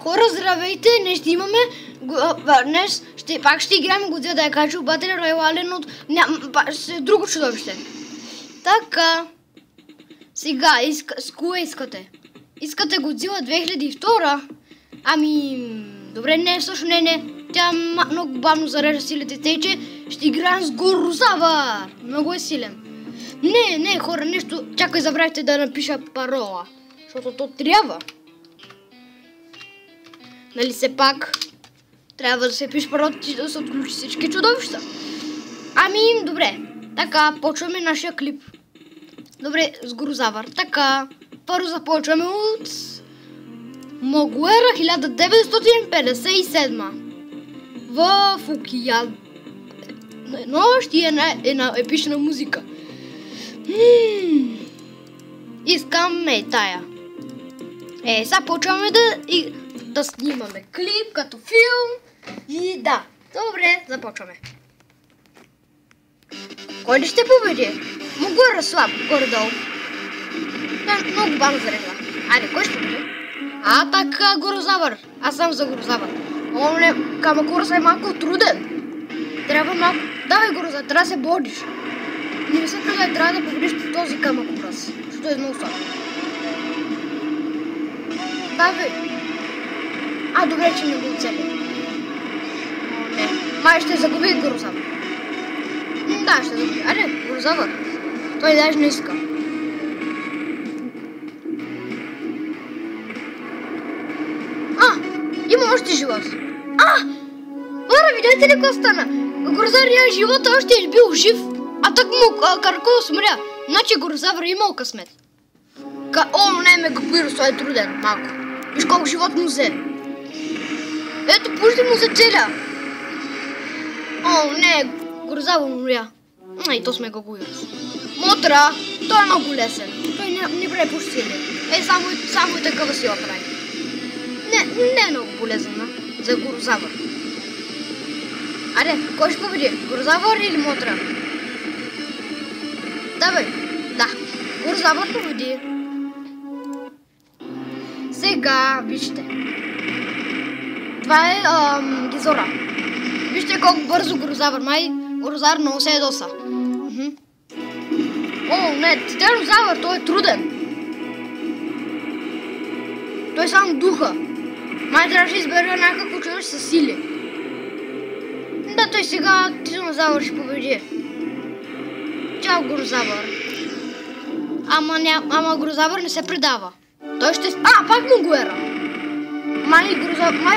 Хора, здравейте! Днес ще имаме... Днес пак ще играем Годзила, да я кажа, Battle Royale от... друго чудовище. Така. Сега, с кое искате? Искате Годзила 2002? Ами... Добре, не, също не. Тя много бавно зарежда силите, тъй че ще играем с Горозавър. Много е силен. Не, хора, нещо... Чакай, забравяйте да напиша парола. Защото то трябва. Нали все пак трябва да се пише парола, да се отключи всички чудовища. Ами, добре. Така, почваме нашия клип. Добре, с Горозавър. Така, първо започваме от... Могуера 1957. В океан. Нощ и една епична музика. Искаме тая. Сега почваме да снимаме клип като филм. И да, добре, започваме. Кой ли ще победи? Могуера слаб, горе-долу. Много бавно зарежда. Айде, кой ще победи? Така, Горозавър. Аз съм за Горозавър. О, не, Камакураса е малко труден. Трябва малко... Давай, Горозавър, трябва да се бориш. Не се предай, трябва да победиш този Камакурас. Защото е много слаб. Давай. Добре, че не го оцели. О, не. Май ще загуби Горозавър. Да, ще загуби. Айде, Горозавър. Той даже не иска. Има още живот. Хора, видяхте ли какво стана? Горозавър има живота, още е бил жив, а так му Каракола смря. Значи Горозавър е имал късмет. Не, Мегапирус, той е труден малко. Виж колко живот му взе. Ето, пушти му се целя. Не, Горозавър умря. И то с Мегапирус. Мотра, той е много лесен. Той не прави пушти сили. Само и такава сила прави. Не е много полезна за Горозавър. Айде, кой ще победи? Горозавър или Мотра? Давай. Да, Горозавър победи. Сега, вижте. Това е Гизора. Вижте колко бързо Горозавър. Горозавър много се ядоса. Не, Тиранозавър, той е труден. Той е само духа. Трябваше да избере някакво чудовище със сили. Да, той сега Тиранозавър ще победи. Чао, Горозавър. Ама Горозавър не се предава. Той ще... пак Могуера. Май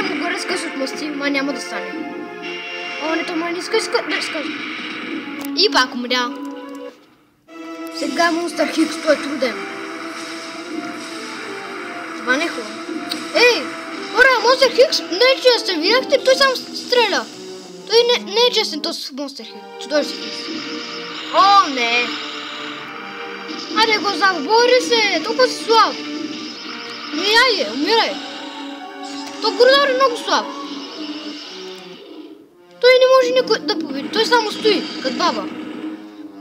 Могуера иска да се отмъсти, няма да стане. Не, той май не иска. И пак умря. Сега Монстър Хикс, той е труден. Това не е хубаво. Хора, Монстър Хикс не е честен, видяхте, той само стреля. Той не е честен, този Монстър Хикс. Чудовище Хикс. Не. Айде, Горозавър, бори се, толкова си слаб. Умирай. То Горозавър е много слаб. Той не може никой да победи, той само стои, като баба.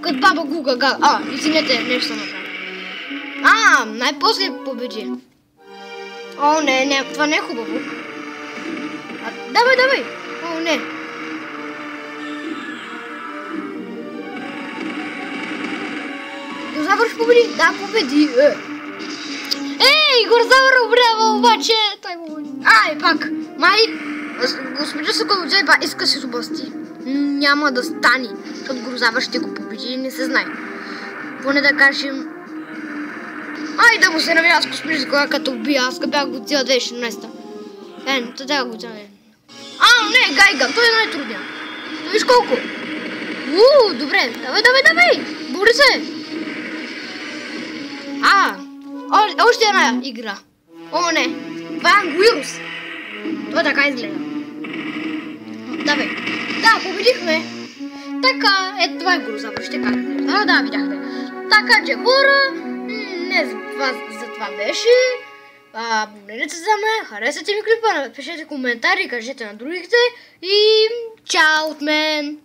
Като баба Гуга. Извинете, нещо съм направил. Най-после победи. Не, това не е хубаво. Давай. Не. Горозавър ще победи? Да, победи. Горозавър обрява, обаче. Той победи. Пак. Господин Соколовджай иска да се обасти. Няма да стане, защото Горозавър ще го победи и не се знае. Поне да кажем... да му се навия с космическа кола, като убия. Аз бях Годзила 2016. Тогава Годзила не. Не, Гайган, той е най-трудният. Виж колко. Добре, давай. Бори се. Още една игра. Не, това е Ангуирус. Това така изгледа. Давай. Да, победихме. Така, това е Горозавър, ще кажа. Да, видяхте. Така че, хора, за това беше. Абонирайте се за мен, харесайте ми клипа, напишете коментари, кажете на другите и чао от мен!